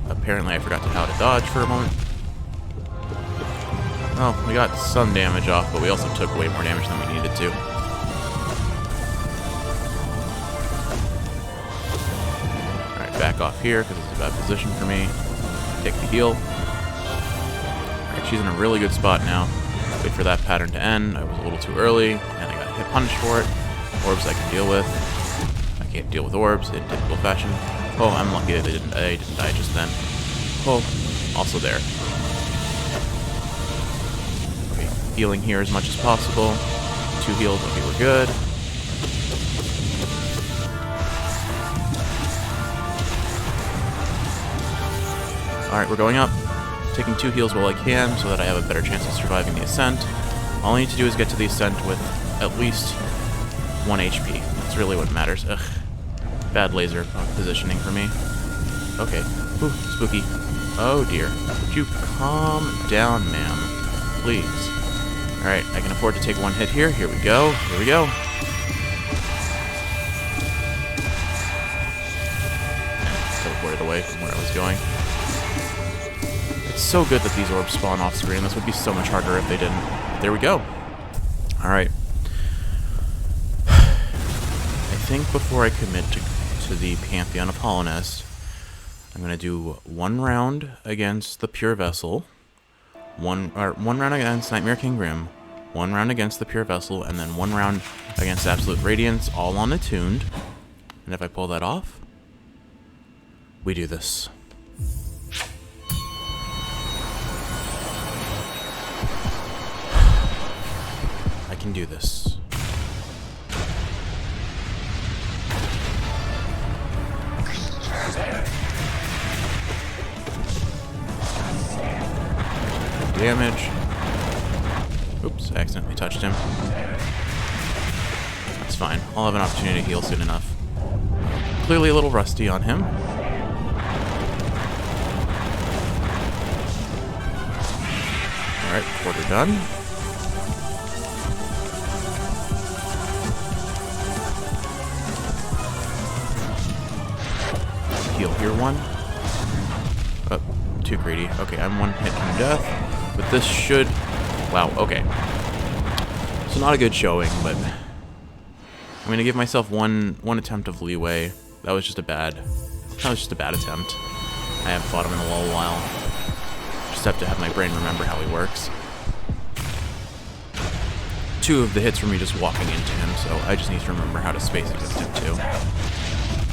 Apparently I forgot how to dodge for a moment. Well, we got some damage off, but we also took way more damage than we needed to. Back off here because it's a bad position for me. Take the heal. Alright, she's in a really good spot now. Wait for that pattern to end. I was a little too early, and I got hit punished for it. Orbs I can deal with. I can't deal with orbs in typical fashion. Oh, I'm lucky that I didn't die just then. Oh, also there. Okay, healing here as much as possible. 2 heals, okay, we're good. Alright, we're going up. Taking 2 heals while I can so that I have a better chance of surviving the ascent. All I need to do is get to the ascent with at least 1 HP. That's really what matters. Ugh. Bad laser positioning for me. Okay. Ooh, spooky. Oh dear. Would you calm down, ma'am? Please. Alright, I can afford to take 1 hit here. Here we go. Here we go. Teleported away from where I was going. It's so good that these orbs spawn off screen. This would be so much harder if they didn't. There we go. Alright. I think before I commit to the Pantheon of Hollownest, I'm going to do 1 round against the Pure Vessel, one round against Nightmare King Grim, 1 round against the Pure Vessel, and then 1 round against Absolute Radiance, all on Attuned. And if I pull that off, we do this. I can do this. Damage. Oops, I accidentally touched him. That's fine. I'll have an opportunity to heal soon enough. Clearly a little rusty on him. Alright, quarter done. Heal here 1. Oh, too greedy. Okay, I'm 1 hit from death. But this should... Wow, okay. So not a good showing, but... I'm going to give myself one attempt of leeway. That was just a bad attempt. I haven't fought him in a little while. Just have to have my brain remember how he works. 2 of the hits were me just walking into him, so I just need to remember how to space against him too.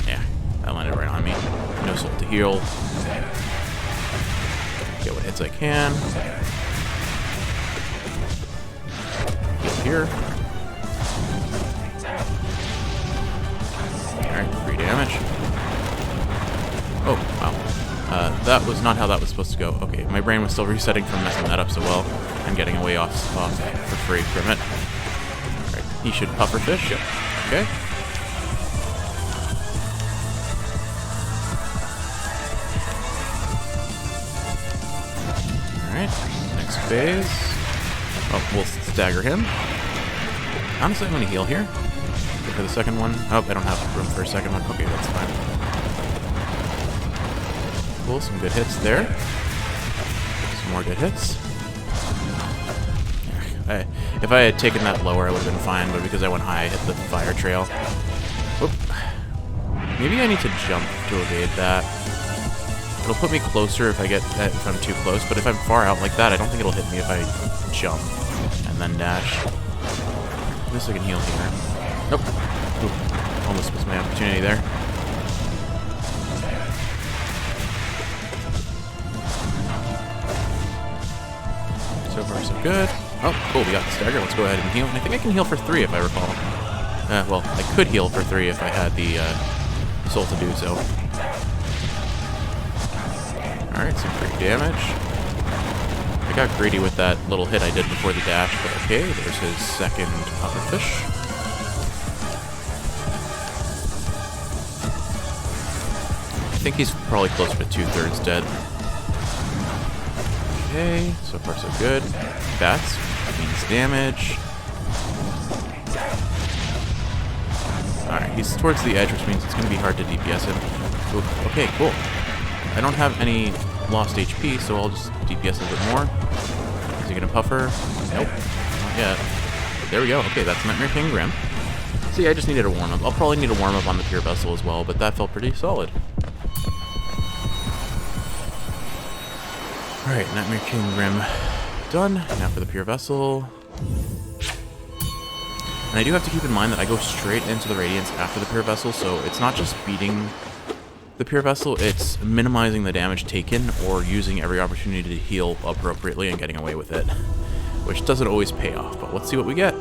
Yeah, that landed right on me. No soul to heal. Get what hits I can. Heal here. Alright, 3 damage. Oh, wow. that was not how that was supposed to go. Okay, my brain was still resetting from messing that up so well and getting away off for free from it. Alright, he should puffer fish. Yep. Okay. Alright, next phase. Oh, we'll stagger him. Honestly, I'm going to heal here. Go for the second one. Oh, I don't have room for a second one. Okay, that's fine. Cool, some good hits there. Some more good hits. If I had taken that lower, I would have been fine, but because I went high, I hit the fire trail. Whoop. Maybe I need to jump to evade that. It'll put me closer if I'm too close, but if I'm far out like that, I don't think it'll hit me if I jump and then dash. I guess I can heal here. Nope. Ooh, almost missed my opportunity there. So far, so good. Oh, cool, we got the stagger. Let's go ahead and heal. And I think I can heal for 3 if I recall. Well, I could heal for 3 if I had the soul to do so. Alright, some free damage. I got greedy with that little hit I did before the dash, but okay, there's his second pufferfish. I think he's probably closer to 2/3 dead. Okay, so far so good. Bats means damage. Alright, he's towards the edge, which means it's going to be hard to DPS him. Ooh, okay, cool. I don't have any lost HP, so I'll just DPS a bit more. Is he going to puffer? Nope, not yet. But there we go. Okay, that's Nightmare King Grim. See, I just needed a warm-up. I'll probably need a warm-up on the Pure Vessel as well, but that felt pretty solid. Alright, Nightmare King Grim done. Now for the Pure Vessel. And I do have to keep in mind that I go straight into the Radiance after the Pure Vessel, so it's not just beating the Pure Vessel, it's minimizing the damage taken or using every opportunity to heal appropriately and getting away with it. Which doesn't always pay off, but let's see what we get.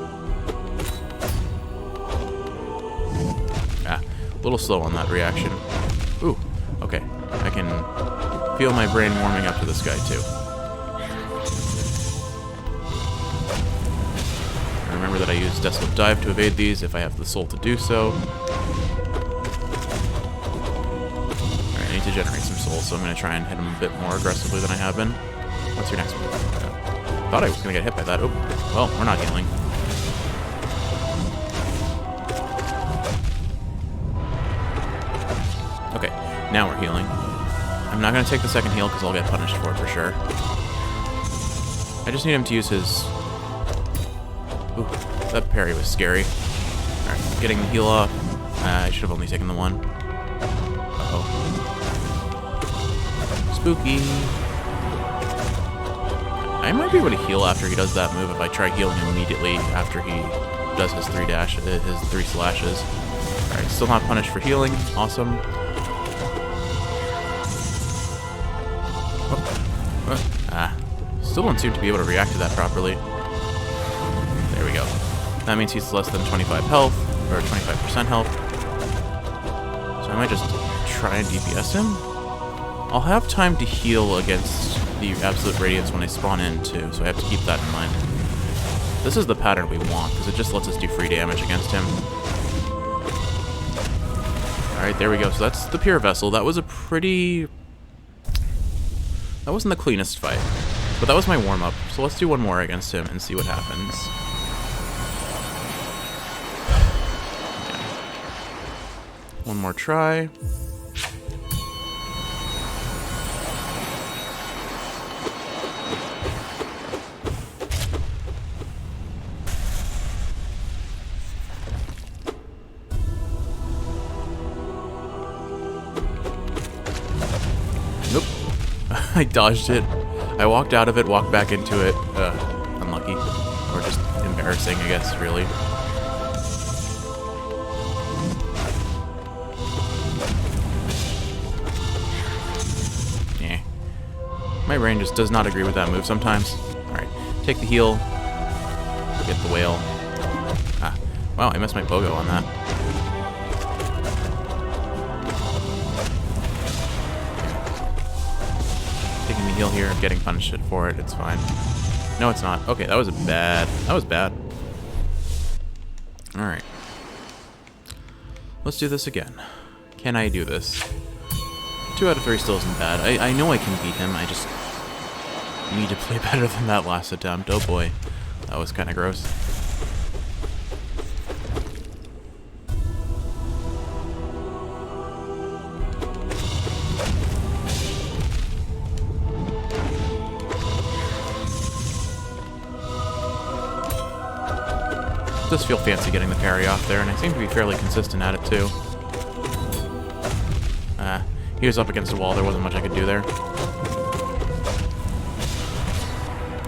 Ah, a little slow on that reaction. Ooh, okay. I can feel my brain warming up to this guy too. Remember that I use Desolate Dive to evade these if I have the soul to do so. Alright, I need to generate some soul, so I'm going to try and hit him a bit more aggressively than I have been. What's your next move? Thought I was going to get hit by that. Oh, well, we're not healing. Okay, now we're healing. I'm not going to take the second heal because I'll get punished for it for sure. I just need him to use his... Ooh, that parry was scary. Alright, getting the heal off. I should have only taken the one. Uh-oh. Spooky. I might be able to heal after he does that move if I try healing him immediately after he does his 3 slashes. Alright, still not punished for healing. Awesome. Still don't seem to be able to react to that properly. There we go. That means he's less than 25 health, or 25% health. So I might just try and DPS him. I'll have time to heal against the Absolute Radiance when I spawn in too, so I have to keep that in mind. This is the pattern we want, because it just lets us do free damage against him. Alright, there we go. So that's the Pure Vessel. That was a pretty... That wasn't the cleanest fight. But that was my warm-up, so let's do one more against him and see what happens. Okay. One more try. Nope. I dodged it. I walked out of it, walked back into it. Unlucky. Or just embarrassing, I guess, really. Yeah. My brain just does not agree with that move sometimes. Alright, take the heal. Get the whale. Ah, wow, I missed my pogo on that. taking the heal here and getting punished for it. It's fine. No, it's not. Okay, that was bad. That was bad. Alright. Let's do this again. Can I do this? 2 out of 3 still isn't bad. I know I can beat him. I just need to play better than that last attempt. Oh boy. That was kind of gross. Does feel fancy getting the parry off there, and I seem to be fairly consistent at it too. He was up against the wall, there wasn't much I could do there.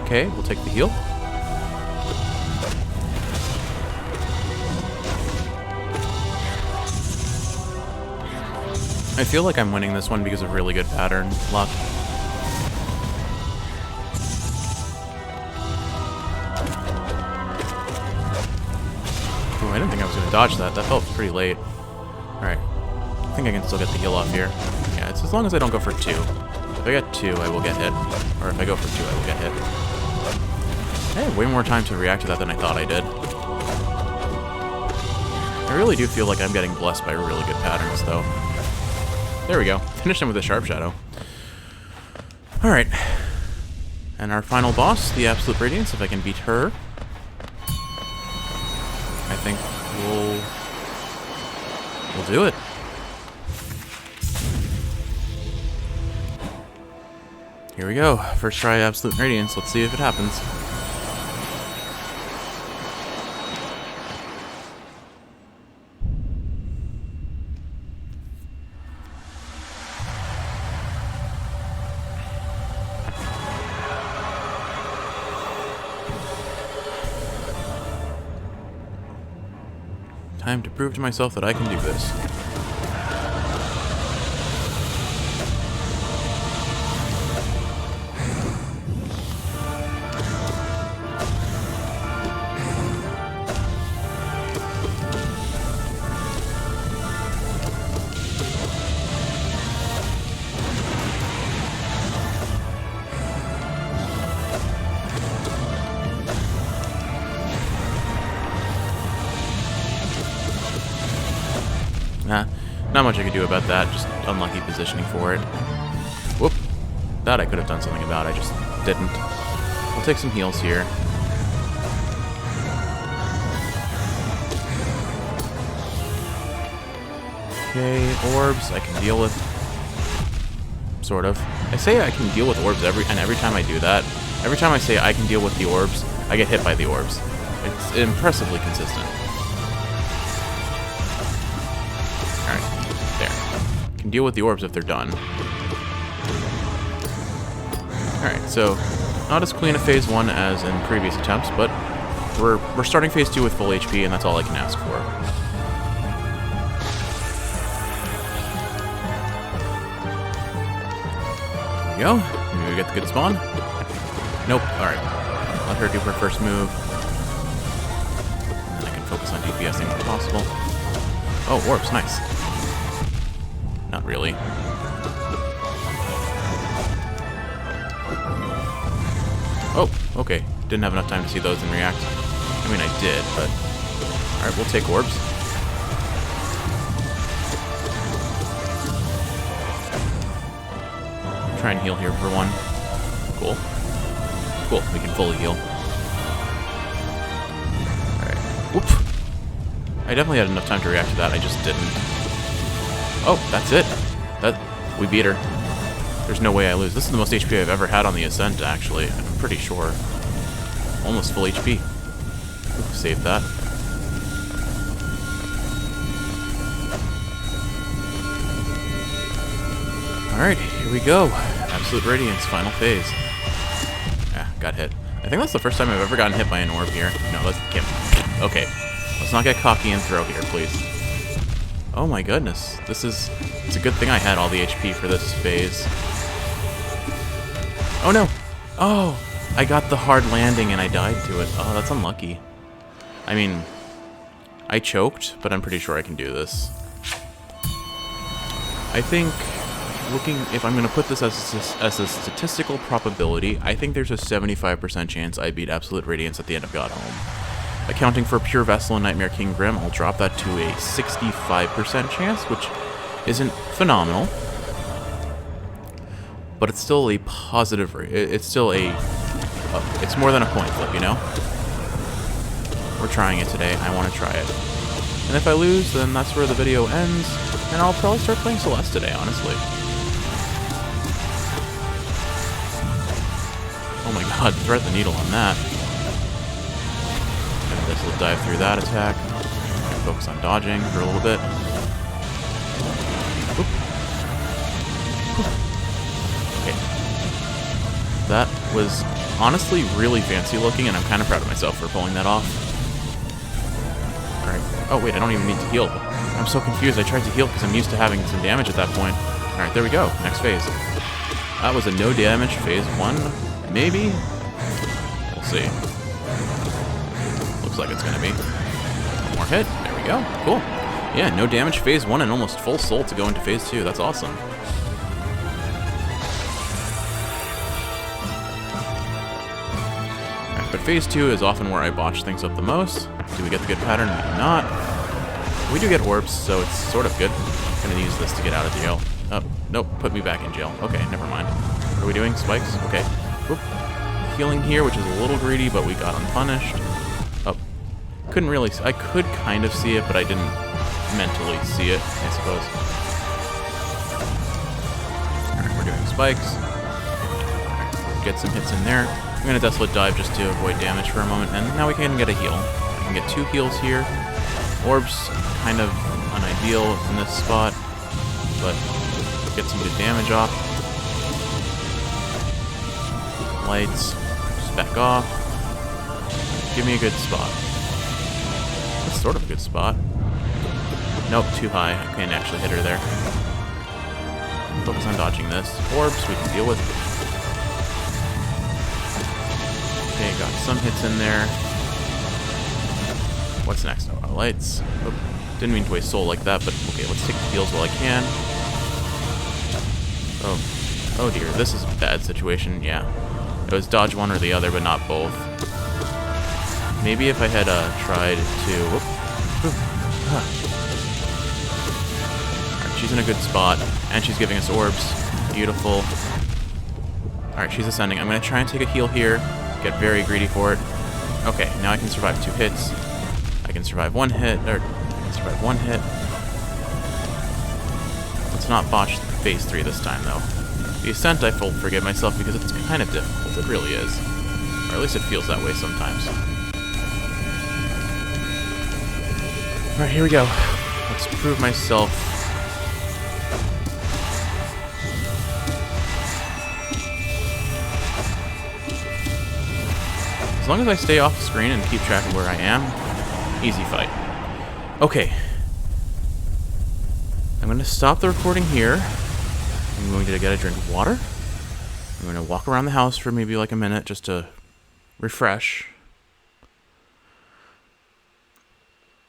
Okay, we'll take the heal. I feel like I'm winning this one because of really good pattern luck. Ooh, I didn't think I was going to dodge that. That felt pretty late. Alright. I think I can still get the heal off here. Yeah, it's as long as I don't go for 2. If I get 2, I will get hit. Or if I go for 2, I will get hit. I had way more time to react to that than I thought I did. I really do feel like I'm getting blessed by really good patterns, though. There we go. Finish him with a Sharp Shadow. Alright. And our final boss, the Absolute Radiance, if I can beat her, I think we'll do it. Here we go. First try Absolute Radiance. Let's see if it happens. Time to prove to myself that I can do this. Nah, not much I could do about that, just unlucky positioning for it. Whoop. That I could have done something about, I just didn't. We'll take some heals here. Okay, orbs I can deal with. Sort of. I say I can deal with orbs every time I do that, every time I say I can deal with the orbs, I get hit by the orbs. It's impressively consistent. Can deal with the orbs if they're done. Alright, so not as clean a phase 1 as in previous attempts, but we're starting phase 2 with full HP, and that's all I can ask for. There we go. Maybe we get the good spawn. Nope. Alright. Let her do her first move. And then I can focus on DPSing if possible. Oh, orbs, nice. Not really. Oh, okay. Didn't have enough time to see those and react. I mean, I did, but... Alright, we'll take orbs. Try and heal here for one. Cool. Cool, we can fully heal. Alright. Whoop! I definitely had enough time to react to that, I just didn't. Oh, that's it. We beat her. There's no way I lose. This is the most HP I've ever had on the Ascent, actually. I'm pretty sure. Almost full HP. Ooh, save that. Alright, here we go. Absolute Radiance, final phase. Ah, got hit. I think that's the first time I've ever gotten hit by an orb here. No, that can't. Okay. Let's not get cocky and throw here, please. Oh my goodness, it's a good thing I had all the HP for this phase. Oh no! Oh! I got the hard landing and I died to it. Oh, that's unlucky. I mean, I choked, but I'm pretty sure I can do this. I think if I'm going to put this as a statistical probability, I think there's a 75% chance I beat Absolute Radiance at the end of God Home. Accounting for Pure Vessel and Nightmare King Grim, I'll drop that to a 65% chance, which isn't phenomenal. But it's still a positive, it's still it's more than a coin flip, you know? We're trying it today, I want to try it. And if I lose, then that's where the video ends, and I'll probably start playing Celeste today, honestly. Oh my god, thread the needle on that. And this will dive through that attack. Focus on dodging for a little bit. Oop. Okay. That was honestly really fancy looking, and I'm kind of proud of myself for pulling that off. Alright. Oh wait, I don't even need to heal. I'm so confused. I tried to heal because I'm used to having some damage at that point. Alright, there we go. Next phase. That was a no damage phase 1. Maybe? We'll see. Looks like it's gonna be. One more hit. There we go. Cool. Yeah, no damage phase 1 and almost full soul to go into phase 2. That's awesome. Right, but phase 2 is often where I botch things up the most. Do we get the good pattern? We do not. We do get orbs, so it's sort of good. I'm gonna use this to get out of jail. Oh, nope, put me back in jail. Okay, never mind. What are we doing? Spikes? Okay. Whoop. Healing here, which is a little greedy, but we got unpunished. Oh, couldn't really, I could kind of see it, but I didn't mentally see it, I suppose. Alright, we're doing spikes. Alright, get some hits in there. I'm gonna Desolate Dive just to avoid damage for a moment, and now we can get a heal. I can get 2 heals here. Orbs, kind of unideal in this spot, but get some good damage off. Lights, just back off. Give me a good spot. That's sort of a good spot. Nope, too high. I can't actually hit her there. Focus on dodging this. Orbs, we can deal with. Okay, got some hits in there. What's next? Oh, lights. Oh, didn't mean to waste soul like that, but okay, let's take the heals while I can. Oh dear, this is a bad situation, yeah. It was dodge one or the other, but not both. Maybe if I had tried to... Alright, she's in a good spot, and she's giving us orbs. Beautiful. Alright, she's ascending. I'm going to try and take a heal here. Get very greedy for it. Okay, now I can survive 2 hits. I can survive 1 hit, or I can survive 1 hit. Let's not botch phase 3 this time, though. The Ascent, I full forgive myself because it's kind of difficult. It really is. Or at least it feels that way sometimes. Alright, here we go. Let's prove myself. As long as I stay off the screen and keep track of where I am, easy fight. Okay. I'm going to stop the recording here. I'm going to get a drink of water. I'm going to walk around the house for maybe like a minute just to refresh.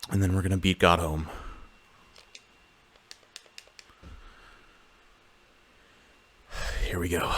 And then we're going to beat God home. Here we go.